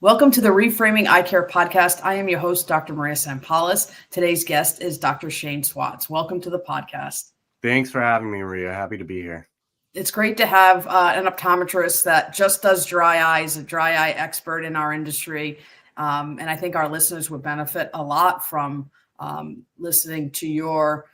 Welcome to the Reframing Eye Care podcast. I am your host, Dr. Maria Sampoulos. Today's guest is Dr. Shane Swatts. Welcome to the podcast. Thanks for having me, Maria. Happy to be here. It's great to have an optometrist that just does dry eyes, a dry eye expert in our industry. And I think our listeners would benefit a lot from listening to your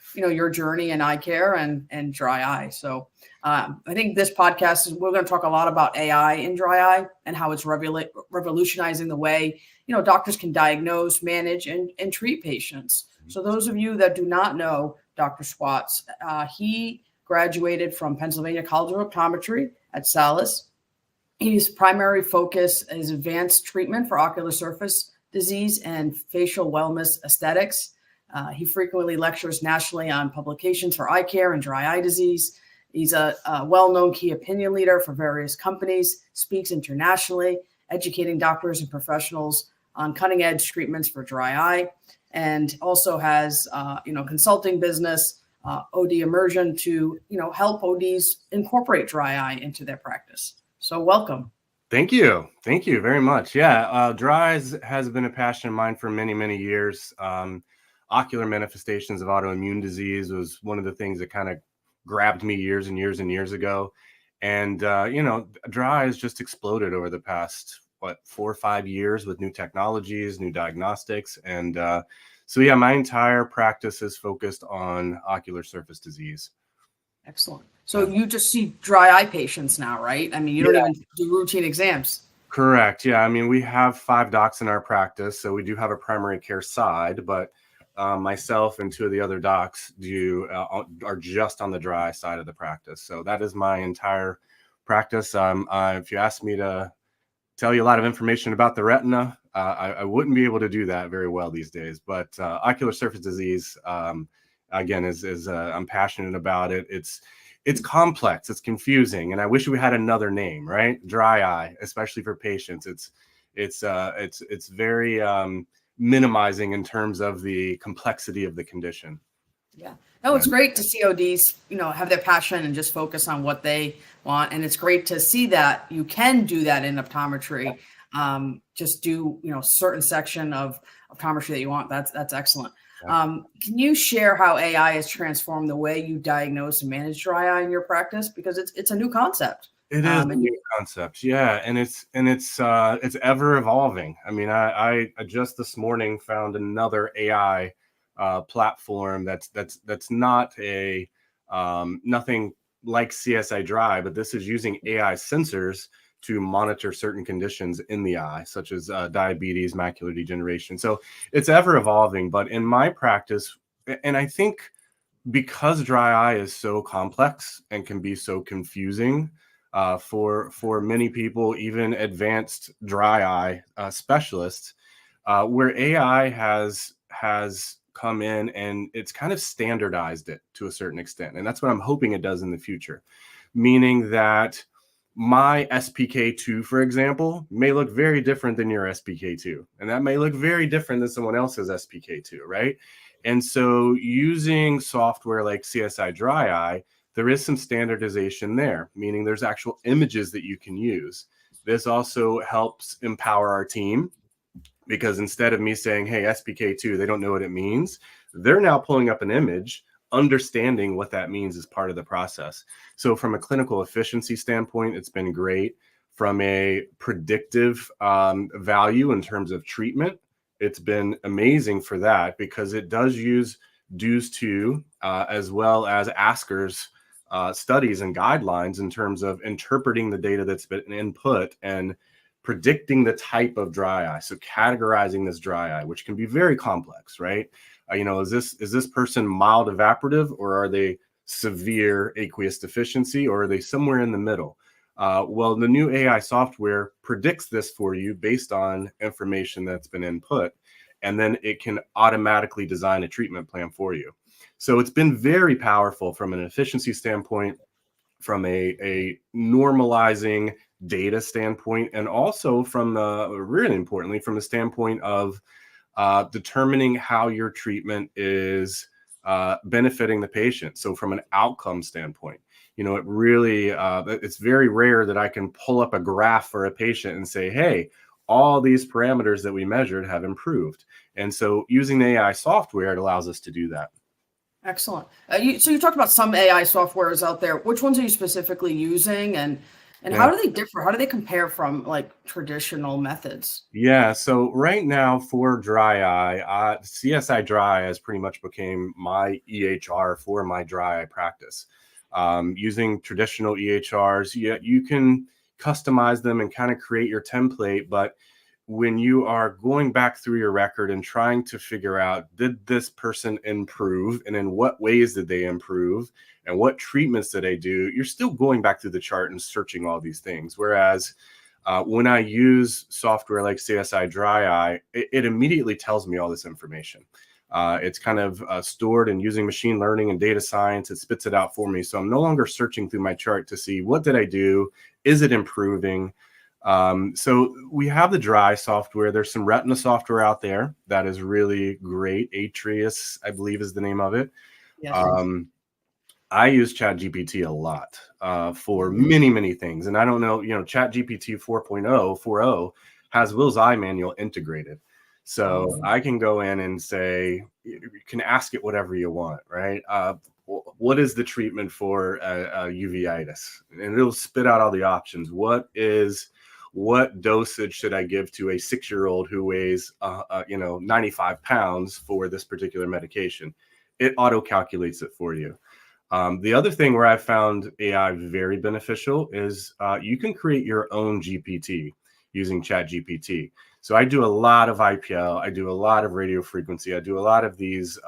journey in eye care and dry eye. So I think this podcast we're going to talk a lot about AI in dry eye and how it's revolutionizing the way, doctors can diagnose, manage, and treat patients. So those of you that do not know Dr. Swatts, he graduated from Pennsylvania College of Optometry at Salis. His primary focus is advanced treatment for ocular surface disease and facial wellness aesthetics. He frequently lectures nationally on publications for eye care and dry eye disease. He's a well-known key opinion leader for various companies, speaks internationally, educating doctors and professionals on cutting-edge treatments for dry eye, and also has consulting business, OD immersion to help ODs incorporate dry eye into their practice. So welcome. Thank you very much. Yeah, dry eyes has been a passion of mine for many, many years. Ocular manifestations of autoimmune disease was one of the things that kind of grabbed me years and years and years ago. And, dry eyes just exploded over the past, 4 or 5 years with new technologies, new diagnostics. And so, my entire practice is focused on ocular surface disease. Excellent. So you just see dry eye patients now, right? I mean, you don't even do routine exams. Correct. Yeah. I mean, we have 5 docs in our practice, so we do have a primary care side, but myself and 2 of the other docs are just on the dry eye side of the practice. So that is my entire practice. If you ask me to tell you a lot of information about the retina, I wouldn't be able to do that very well these days. But ocular surface disease, again, is I'm passionate about it. It's complex, it's confusing, and I wish we had another name, right? Dry eye, especially for patients. It's very minimizing in terms of the complexity of the condition. Yeah. No, it's great to see ODs, have their passion and just focus on what they want. And it's great to see that you can do that in optometry. Just do, certain section of optometry that you want. That's excellent. Can you share how AI has transformed the way you diagnose and manage dry eye in your practice? Because it's a new concept. It is a new concept, yeah, and it's ever evolving. I mean, I just this morning found another AI platform that's not a nothing like CSI Dry, but this is using AI sensors to monitor certain conditions in the eye, such as diabetes, macular degeneration. So it's ever evolving. But in my practice, and I think because dry eye is so complex and can be so confusing for many people, even advanced dry eye specialists, where AI has come in and it's kind of standardized it to a certain extent. And that's what I'm hoping it does in the future, meaning that my SPK2, for example, may look very different than your SPK2, and that may look very different than someone else's SPK2, right? And so using software like CSI Dry Eye, there is some standardization there, meaning there's actual images that you can use. This also helps empower our team, because instead of me saying, hey, SPK2, they don't know what it means, they're now pulling up an image, understanding what that means as part of the process. So from a clinical efficiency standpoint, it's been great. From a predictive value in terms of treatment, it's been amazing for that, because it does use DEWS-2 as well as Asker's studies and guidelines in terms of interpreting the data that's been input and predicting the type of dry eye. So categorizing this dry eye, which can be very complex, right? Is this person mild evaporative, or are they severe aqueous deficiency, or are they somewhere in the middle? Well, the new AI software predicts this for you based on information that's been input, and then it can automatically design a treatment plan for you. So it's been very powerful from an efficiency standpoint, from a normalizing data standpoint, and also from really importantly, from the standpoint of determining how your treatment is benefiting the patient. So from an outcome standpoint, it really, it's very rare that I can pull up a graph for a patient and say, hey, all these parameters that we measured have improved. And so using the AI software, it allows us to do that. Excellent. So you talked about some AI softwares out there. Which ones are you specifically using, and how do they differ? How do they compare from like traditional methods? Yeah, so right now for dry eye, CSI Dry has pretty much became my EHR for my dry eye practice. Using traditional EHRs, you can customize them and kind of create your template, but when you are going back through your record and trying to figure out, did this person improve, and in what ways did they improve, and what treatments did they do, you're still going back through the chart and searching all these things. Whereas when I use software like CSI Dry Eye, it immediately tells me all this information. It's kind of stored, and using machine learning and data science, it spits it out for me. So I'm no longer searching through my chart to see what did I do, is it improving? So we have the dry software. There's some retina software out there that is really great. Atreus, I believe, is the name of it. Yes. I use ChatGPT a lot for many, many things. And I don't know, ChatGPT 4.0 has Will's Eye Manual integrated. So I can go in and say, you can ask it whatever you want, right? What is the treatment for uveitis? And it'll spit out all the options. What dosage should I give to a 6-year-old who weighs, 95 pounds for this particular medication? It auto calculates it for you. The other thing where I found AI very beneficial is you can create your own GPT using ChatGPT. So I do a lot of IPL, I do a lot of radio frequency, I do a lot of these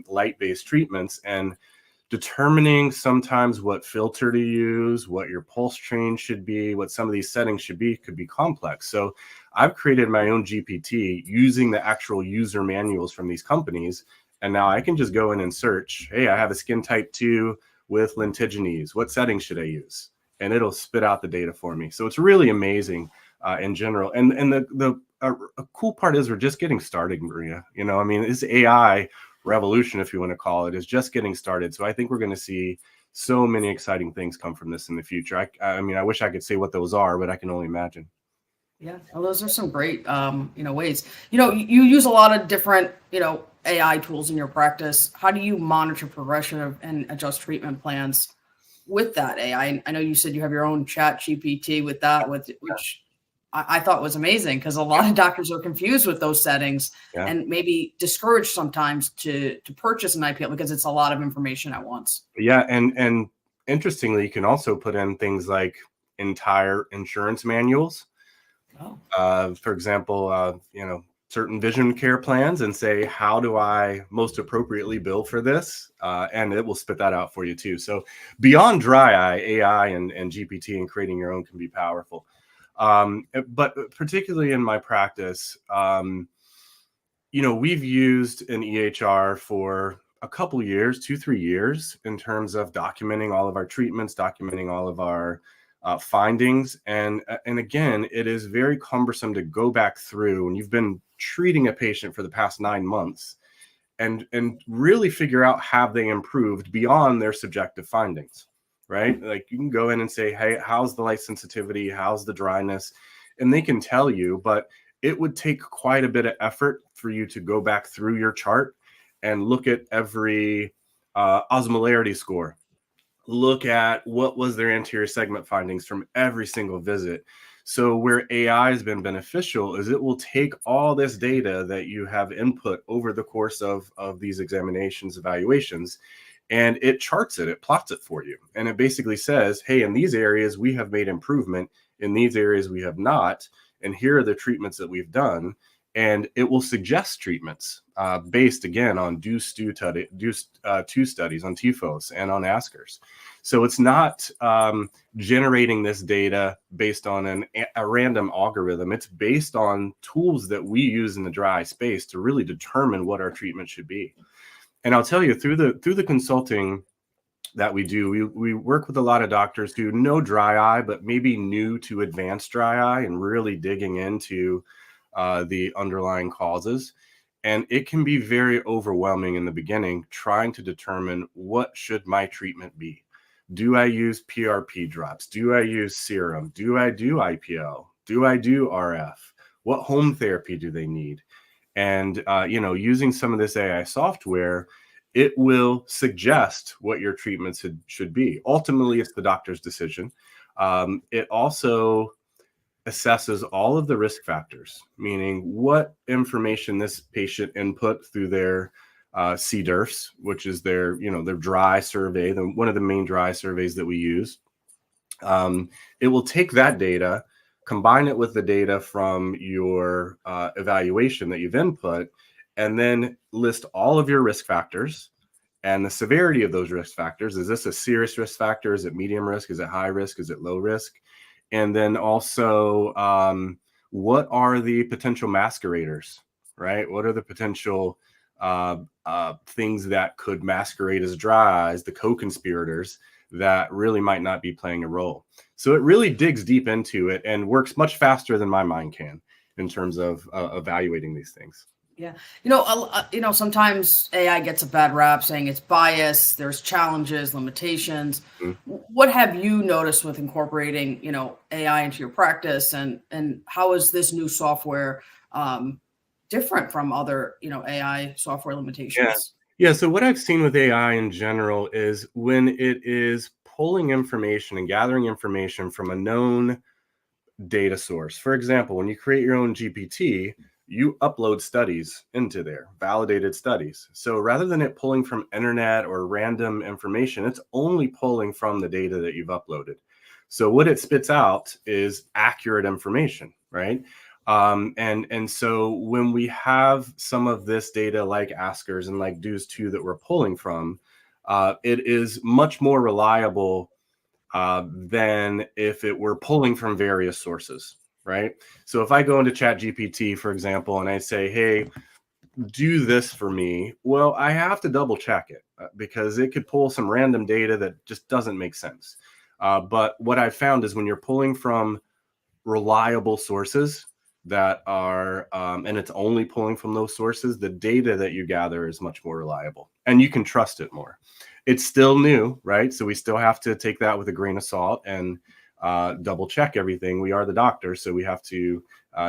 light-based treatments, and determining sometimes what filter to use, what your pulse train should be, what some of these settings should be, could be complex. So I've created my own GPT using the actual user manuals from these companies. And now I can just go in and search, hey, I have a skin type 2 with lentiginous. What settings should I use? And it'll spit out the data for me. So it's really amazing in general. And the cool part is we're just getting started, Maria. This AI revolution, if you want to call it, is just getting started. So I think we're going to see so many exciting things come from this in the future. I wish I could say what those are, but I can only imagine. Yeah, well, those are some great, ways. You use a lot of different, AI tools in your practice. How do you monitor progression and adjust treatment plans with that AI? I know you said you have your own chat GPT with that, which I thought was amazing, because a lot of doctors are confused with those settings and maybe discouraged sometimes to purchase an IPL because it's a lot of information at once. Yeah, and interestingly, you can also put in things like entire insurance manuals. For example, certain vision care plans, and say, how do I most appropriately bill for this? And it will spit that out for you too. So beyond dry eye, AI and GPT and creating your own can be powerful. But particularly in my practice, we've used an EHR for a couple years, 2-3 years, in terms of documenting all of our treatments, documenting all of our findings. And again, it is very cumbersome to go back through when you've been treating a patient for the past 9 months and really figure out, have they improved beyond their subjective findings, right? Like, you can go in and say, hey, how's the light sensitivity? How's the dryness? And they can tell you, but it would take quite a bit of effort for you to go back through your chart and look at every osmolarity score. Look at what was their anterior segment findings from every single visit. So where AI has been beneficial is it will take all this data that you have input over the course of these examinations, evaluations, and it charts it, it plots it for you. And it basically says, hey, in these areas, we have made improvement. In these areas, we have not. And here are the treatments that we've done. And it will suggest treatments based, again, on two studies on TIFOS and on ASCRS. So it's not generating this data based on a random algorithm. It's based on tools that we use in the dry eye space to really determine what our treatment should be. And I'll tell you, through the consulting that we do, we work with a lot of doctors who know dry eye, but maybe new to advanced dry eye and really digging into the underlying causes. And it can be very overwhelming in the beginning, trying to determine, what should my treatment be? Do I use PRP drops? Do I use serum? Do I do IPL? Do I do RF? What home therapy do they need? And, using some of this AI software, it will suggest what your treatments should be. Ultimately, it's the doctor's decision. It also assesses all of the risk factors, meaning what information this patient input through their CDERFs, which is their dry survey, one of the main dry surveys that we use. It will take that data, combine it with the data from your evaluation that you've input, and then list all of your risk factors and the severity of those risk factors. Is this a serious risk factor? Is it medium risk? Is it high risk? Is it low risk? And then also, what are the potential masqueraders, right? What are the potential things that could masquerade as dry eyes, the co-conspirators that really might not be playing a role? So it really digs deep into it and works much faster than my mind can in terms of evaluating these things. Yeah. Sometimes AI gets a bad rap saying it's biased, there's challenges, limitations. Mm-hmm. What have you noticed with incorporating, AI into your practice, and how is this new software different from other, AI software limitations? Yeah. So what I've seen with AI in general is when it is pulling information and gathering information from a known data source. For example, when you create your own GPT, you upload studies into there, validated studies. So rather than it pulling from internet or random information, it's only pulling from the data that you've uploaded. So what it spits out is accurate information, right? And so when we have some of this data like Askers and like DEWS 2 that we're pulling from, it is much more reliable than if it were pulling from various sources, right? So if I go into ChatGPT, for example, and I say, hey, do this for me, well, I have to double check it because it could pull some random data that just doesn't make sense. But what I found is when you're pulling from reliable sources that are, and it's only pulling from those sources, the data that you gather is much more reliable and you can trust it more. It's still new, right? So we still have to take that with a grain of salt and double check everything. We are the doctor, so we have to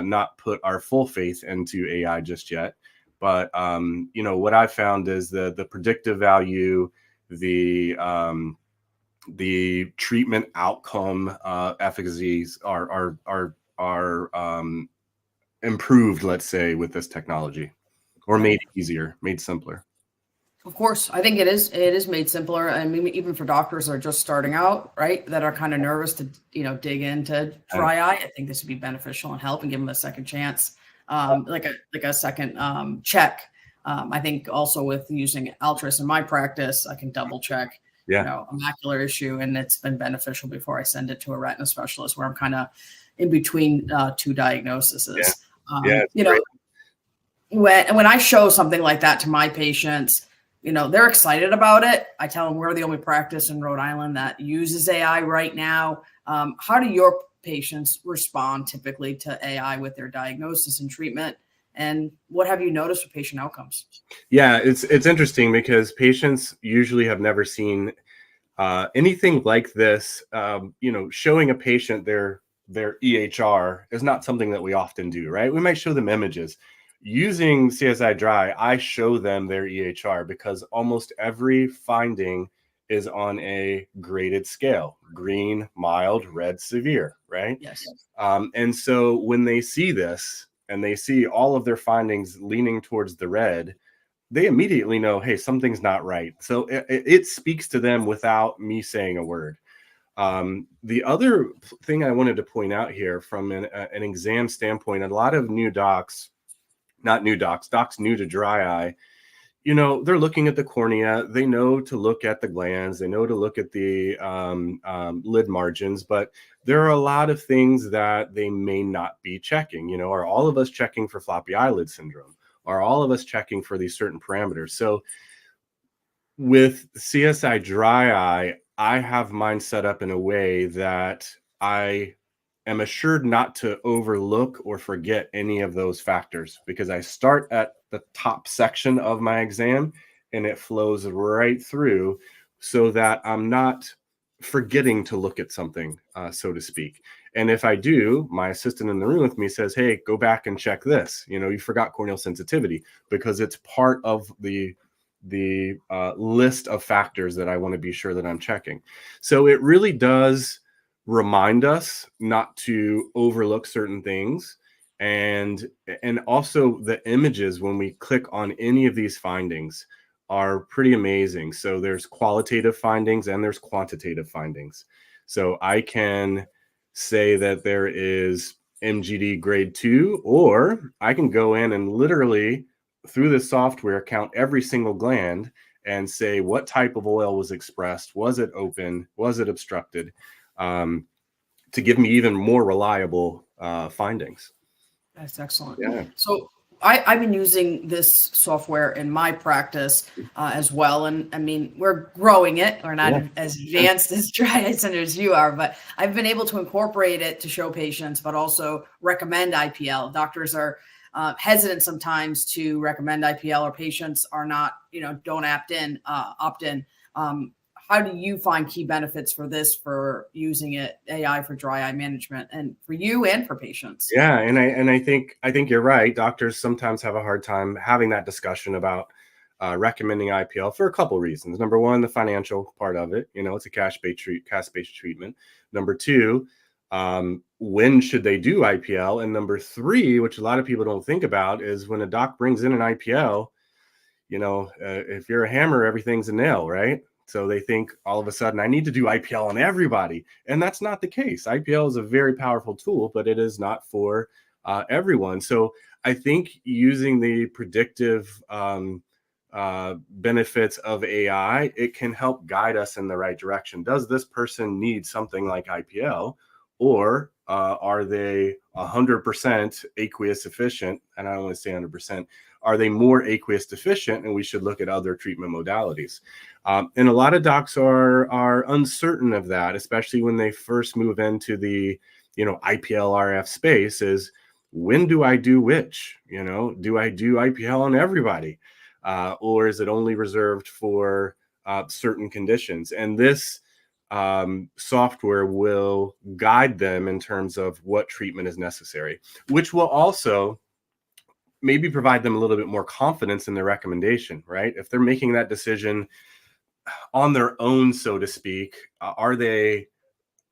not put our full faith into AI just yet. But what I've found is the predictive value, the treatment outcome efficacies are improved, let's say, with this technology, or made easier, made simpler. Of course, I think it is made simpler. I mean, even for doctors that are just starting out, right, that are kind of nervous to, dig into dry eye, I think this would be beneficial and help and give them a second chance, like a second check. I think also with using Altris in my practice, I can double check, a macular issue, and it's been beneficial before I send it to a retina specialist where I'm kind of in between two diagnoses. When I show something like that to my patients, they're excited about it. I tell them we're the only practice in Rhode Island that uses AI right now. How do your patients respond typically to AI with their diagnosis and treatment? And what have you noticed with patient outcomes? Yeah, it's interesting because patients usually have never seen anything like this. Showing a patient their EHR is not something that we often do, right? We might show them images. Using CSI Dry, I show them their EHR because almost every finding is on a graded scale: green, mild, red, severe, right? Yes. And so when they see this and they see all of their findings leaning towards the red, they immediately know, hey, something's not right. So it speaks to them without me saying a word. The other thing I wanted to point out here from an exam standpoint, a lot of docs new to dry eye, they're looking at the cornea. They know to look at the glands. They know to look at the lid margins, but there are a lot of things that they may not be checking. Are all of us checking for floppy eyelid syndrome? Are all of us checking for these certain parameters? So with CSI Dry Eye, I have mine set up in a way that I am assured not to overlook or forget any of those factors because I start at the top section of my exam and it flows right through so that I'm not forgetting to look at something, so to speak. And if I do, my assistant in the room with me says, hey, go back and check this. You forgot corneal sensitivity, because it's part of the list of factors that I want to be sure that I'm checking. So it really does remind us not to overlook certain things. And also the images when we click on any of these findings are pretty amazing. So there's qualitative findings and there's quantitative findings. So I can say that there is MGD grade 2, or I can go in and literally through this software count every single gland and say what type of oil was expressed. Was it open? Was it obstructed? To give me even more reliable findings. That's excellent. Yeah. So I've been using this software in my practice as well. And I mean, we're growing it. We're not as advanced as dry eye centers as you are, but I've been able to incorporate it to show patients, but also recommend IPL. Doctors are hesitant sometimes to recommend IPL, or patients are not, don't opt in. How do you find key benefits for this, for using it, AI for dry eye management, and for you and for patients? Yeah, and I think you're right. Doctors sometimes have a hard time having that discussion about recommending IPL for a couple reasons. Number one, the financial part of it. It's a cash-based treatment. Number two, when should they do IPL? And number three, which a lot of people don't think about, is when a doc brings in an IPL, if you're a hammer, everything's a nail, right? So they think all of a sudden I need to do IPL on everybody. And that's not the case. IPL is a very powerful tool, but it is not for everyone. So I think using the predictive benefits of AI, it can help guide us in the right direction. Does this person need something like IPL, or are they 100% aqueous deficient? And I don't want to say 100%. Are they more aqueous deficient, and we should look at other treatment modalities? And a lot of docs are uncertain of that, especially when they first move into the IPL RF space. Is when do I do which? Do I do IPL on everybody, or is it only reserved for certain conditions? And this software will guide them in terms of what treatment is necessary, which will also maybe provide them a little bit more confidence in their recommendation, right? If they're making that decision on their own, so to speak, are they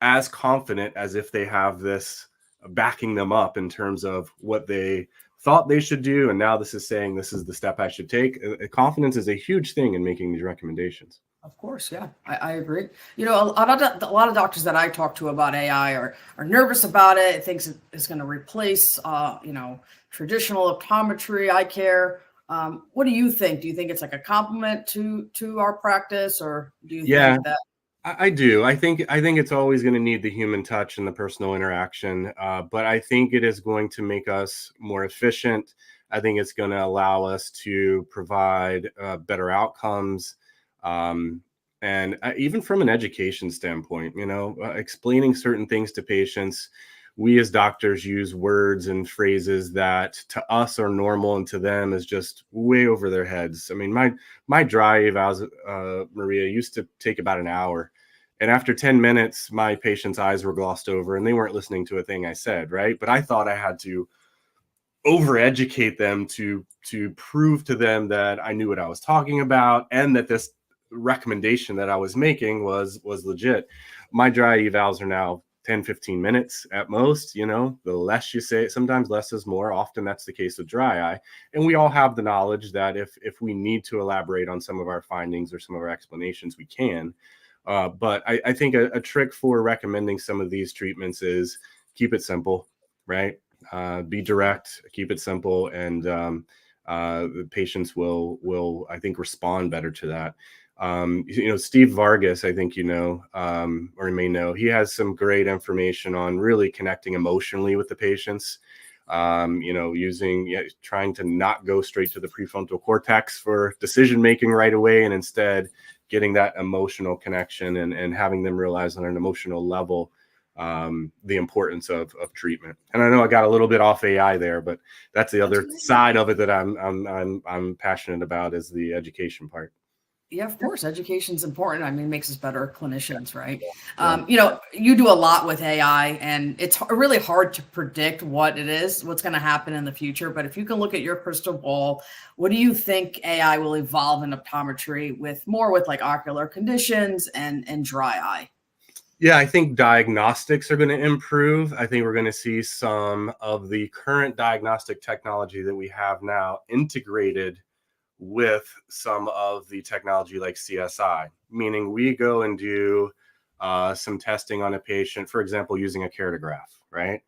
as confident as if they have this backing them up in terms of what they thought they should do, and now this is saying this is the step I should take? Confidence is a huge thing in making these recommendations. Of course, yeah, I agree. A lot of doctors that I talk to about AI are nervous about it. It thinks it's going to replace, traditional optometry, eye care. What do you think? Do you think it's like a complement to our practice, or do you think that? I do. I think it's always going to need the human touch and the personal interaction, but I think it is going to make us more efficient. I think it's going to allow us to provide better outcomes. And even from an education standpoint, explaining certain things to patients, we as doctors use words and phrases that to us are normal and to them is just way over their heads. I mean, my dry evals, Maria, used to take about an hour. And after 10 minutes, my patient's eyes were glossed over and they weren't listening to a thing I said, right? But I thought I had to overeducate them to prove to them that I knew what I was talking about and that this recommendation that I was making was legit. My dry evals are now 10-15 minutes at most. The less you say, sometimes less is more. Often that's the case with dry eye. And we all have the knowledge that if we need to elaborate on some of our findings or some of our explanations, we can. But I think a trick for recommending some of these treatments is keep it simple, right? Be direct, keep it simple, and the patients will I think respond better to that. Steve Vargas, I think or you may know, he has some great information on really connecting emotionally with the patients. Trying to not go straight to the prefrontal cortex for decision making right away, and instead getting that emotional connection and having them realize on an emotional level the importance of treatment. And I know I got a little bit off AI there, but that's the other side of it that I'm passionate about, is the education part. Yeah, of course. Education's important. I mean, it makes us better clinicians, right? Yeah. You do a lot with AI, and it's really hard to predict what it is, what's going to happen in the future. But if you can look at your crystal ball, what do you think AI will evolve in optometry with like ocular conditions and dry eye? Yeah, I think diagnostics are going to improve. I think we're going to see some of the current diagnostic technology that we have now integrated with some of the technology like CSI, meaning we go and do some testing on a patient, for example, using a keratograph, right?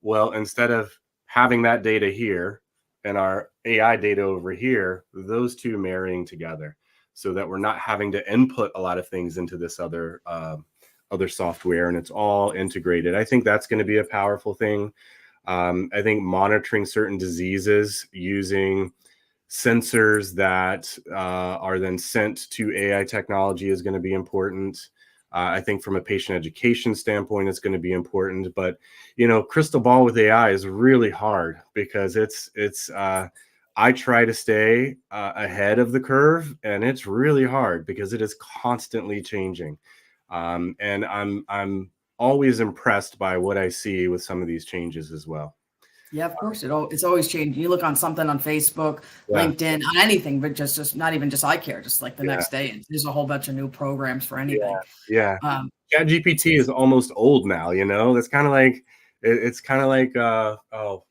Well, instead of having that data here and our AI data over here, those two marrying together so that we're not having to input a lot of things into this other software, and it's all integrated. I think that's going to be a powerful thing. I think monitoring certain diseases using sensors that are then sent to AI technology is going to be important. I think from a patient education standpoint, it's going to be important. But crystal ball with AI is really hard because it's. I try to stay ahead of the curve, and it's really hard because it is constantly changing. And I'm always impressed by what I see with some of these changes as well. Yeah, of course. It's always changing. You look on something on Facebook, Yeah, LinkedIn, on anything, but just not even just eye care, just like the yeah, next day, there's a whole bunch of new programs for yeah, anything. yeah. Um, ChatGPT is almost old now. It's kind of like it's kind of like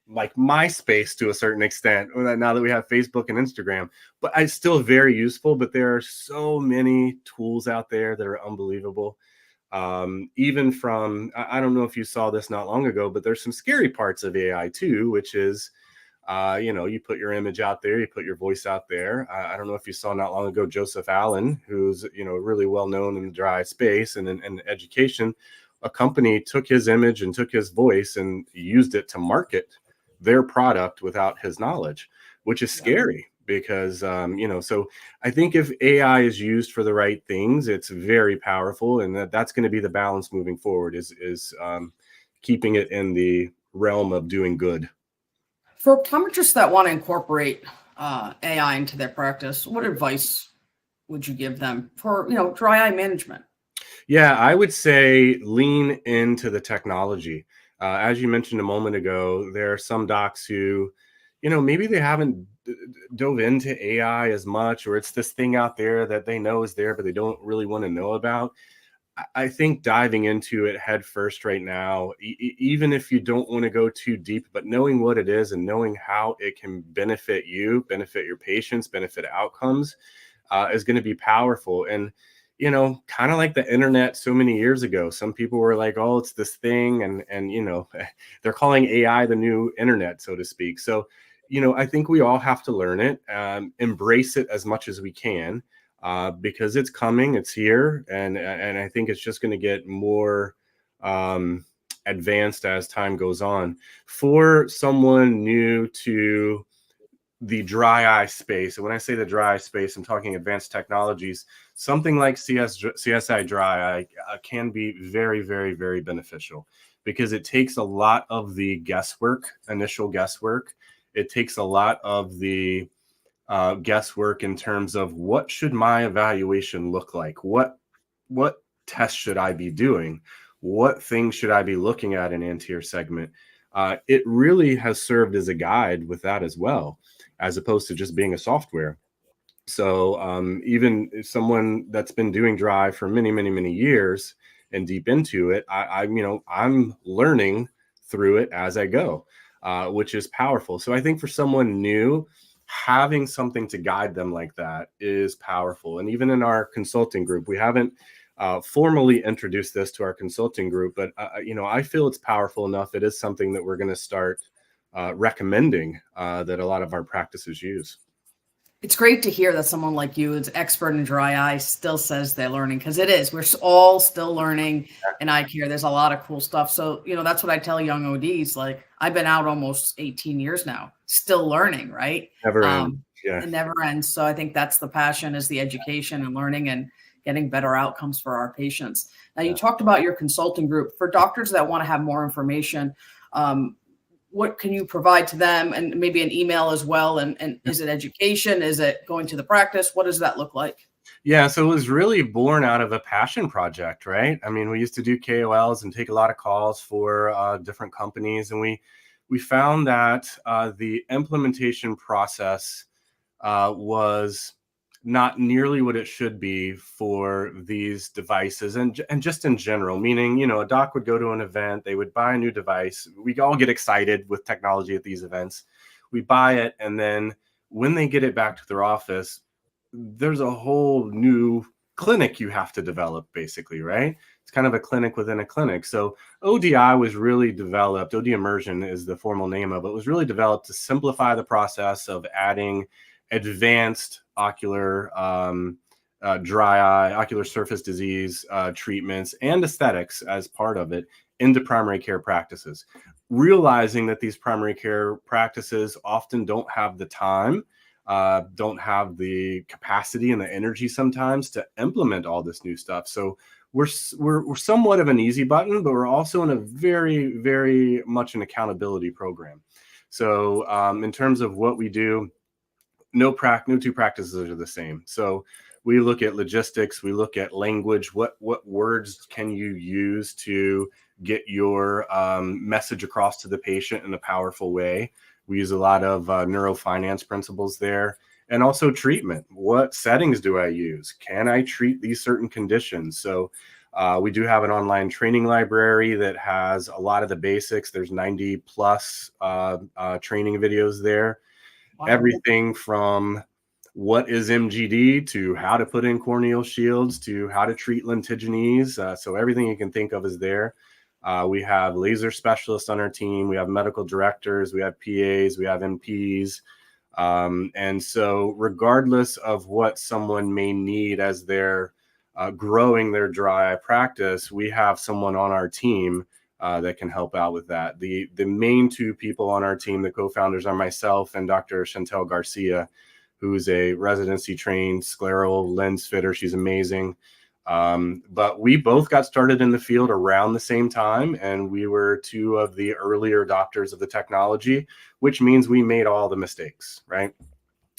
like MySpace to a certain extent. Now that we have Facebook and Instagram, but it's still very useful. But there are so many tools out there that are unbelievable. Even from I don't know if you saw this not long ago, but there's some scary parts of AI too, which is you put your image out there, you put your voice out there. I don't know if you saw not long ago Joseph Allen, who's really well known in the dry space and in education. A company took his image and took his voice and used it to market their product without his knowledge, which is yeah. scary because so I think if AI is used for the right things, it's very powerful, and that's going to be the balance moving forward. Is keeping it in the realm of doing good. For optometrists that want to incorporate AI into their practice, what advice would you give them for dry eye management? Yeah, I would say lean into the technology. As you mentioned a moment ago, there are some docs who, maybe they haven't dove into AI as much, or it's this thing out there that they know is there, but they don't really want to know about. I think diving into it head first right now, even if you don't want to go too deep, but knowing what it is and knowing how it can benefit you, benefit your patients, benefit outcomes, is going to be powerful. And kind of like the internet so many years ago, some people were like, "Oh, it's this thing," and they're calling AI the new internet, so to speak. So, I think we all have to learn it, embrace it as much as we can, because it's coming, it's here, and I think it's just going to get more advanced as time goes on. For someone new to the dry eye space, and when I say the dry eye space, I'm talking advanced technologies. Something like CSI dry eye can be very, very, very beneficial because it takes a lot of the initial guesswork. It takes a lot of the guesswork in terms of what should my evaluation look like? What tests should I be doing? What things should I be looking at in anterior segment? It really has served as a guide with that as well, as opposed to just being a software. So even someone that's been doing dry for many, many, many years and deep into it, I'm learning through it as I go, which is powerful. So I think for someone new, having something to guide them like that is powerful. And even in our consulting group, we haven't formally introduced this to our consulting group, but I feel it's powerful enough. It is something that we're going to start recommending that a lot of our practices use. It's great to hear that someone like you is expert in dry eye still says they're learning, because it is. We're all still learning in eye care. There's a lot of cool stuff. So, that's what I tell young ODs. Like, I've been out almost 18 years now, still learning, right? Never ends. Yeah. It never ends. So I think that's the passion, is the education and learning and getting better outcomes for our patients. Now, you talked about your consulting group. For doctors that want to have more information, what can you provide to them, and maybe an email as well? And is it education? Is it going to the practice? What does that look like? Yeah, so it was really born out of a passion project, right? I mean, we used to do KOLs and take a lot of calls for different companies, and we found that the implementation process was not nearly what it should be for these devices, and just in general. Meaning, a doc would go to an event, they would buy a new device. We all get excited with technology at these events. We buy it, and then when they get it back to their office, there's a whole new clinic you have to develop, basically, right? It's kind of a clinic within a clinic. So ODI was really developed, OD immersion is the formal name of it, was really developed to simplify the process of adding advanced ocular dry eye, ocular surface disease treatments and aesthetics as part of it into primary care practices, realizing that these primary care practices often don't have the time, don't have the capacity and the energy sometimes to implement all this new stuff. So we're somewhat of an easy button, but we're also in a very, very much an accountability program. So in terms of what we do, no two practices are the same. So we look at logistics, we look at language. What words can you use to get your message across to the patient in a powerful way? We use a lot of neurofinance principles there. And also treatment. What settings do I use? Can I treat these certain conditions? So we do have an online training library that has a lot of the basics. There's 90 plus training videos there. Wow. Everything from what is MGD to how to put in corneal shields to how to treat lentigines. So everything you can think of is there. We have laser specialists on our team. We have medical directors. We have PAs. We have NPs. And so regardless of what someone may need as they're growing their dry eye practice, we have someone on our team that can help out with that. The main two people on our team, the co-founders, are myself and Dr. Chantel Garcia, who's a residency trained scleral lens fitter. She's amazing. But we both got started in the field around the same time, and we were two of the earlier adopters of the technology, which means we made all the mistakes, right?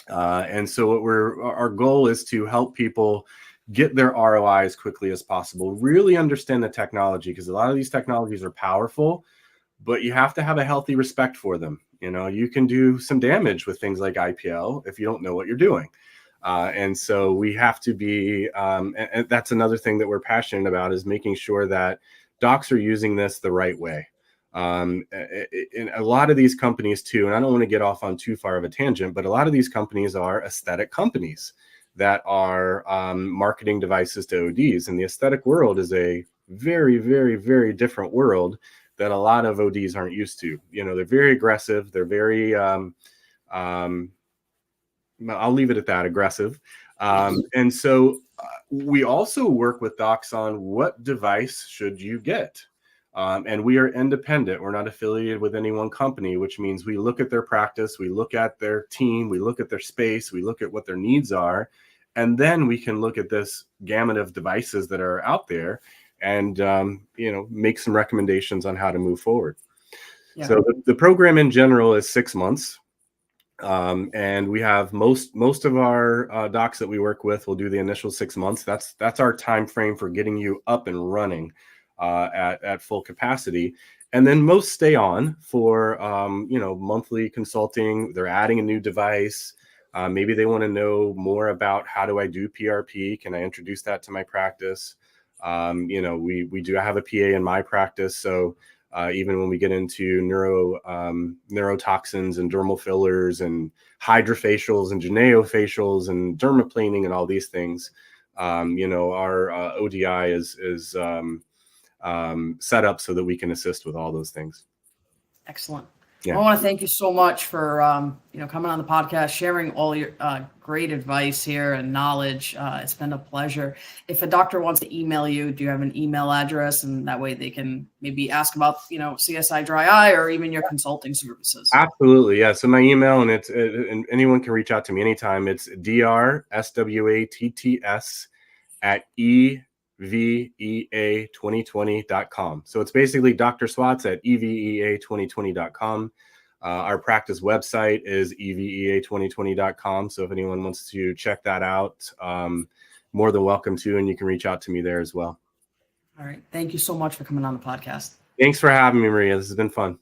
And so our goal is to help people get their ROI as quickly as possible, really understand the technology, because a lot of these technologies are powerful, but you have to have a healthy respect for them. You can do some damage with things like IPL if you don't know what you're doing. And so we have to be, and that's another thing that we're passionate about, is making sure that docs are using this the right way. In a lot of these companies too, and I don't want to get off on too far of a tangent, but a lot of these companies are aesthetic companies that are marketing devices to ODs. And the aesthetic world is a very, very, very different world that a lot of ODs aren't used to. They're very aggressive. They're very, I'll leave it at that, aggressive. And so we also work with docs on what device should you get. And we are independent. We're not affiliated with any one company, which means we look at their practice, we look at their team, we look at their space, we look at what their needs are, and then we can look at this gamut of devices that are out there and make some recommendations on how to move forward. Yeah. So the program in general is 6 months. And we have most of our docs that we work with will do the initial 6 months. That's our time frame for getting you up and running at full capacity. And then most stay on for monthly consulting. They're adding a new device. Maybe they want to know more about how do I do PRP? Can I introduce that to my practice? We do have a PA in my practice, so even when we get into neurotoxins and dermal fillers and hydrofacials and geniofacials and dermaplaning and all these things, our ODI is set up so that we can assist with all those things. Excellent. Yeah. I want to thank you so much for coming on the podcast, sharing all your great advice here and knowledge. It's been a pleasure. If a doctor wants to email you, do you have an email address, and that way they can maybe ask about CSI dry eye or even your consulting services? Absolutely, yeah. So my email, and and anyone can reach out to me anytime. It's drswatts@evea2020.com. So it's basically Dr. Swatts at evea2020.com. Our practice website is evea2020.com. So if anyone wants to check that out, more than welcome to, and you can reach out to me there as well. All right. Thank you so much for coming on the podcast. Thanks for having me, Maria. This has been fun.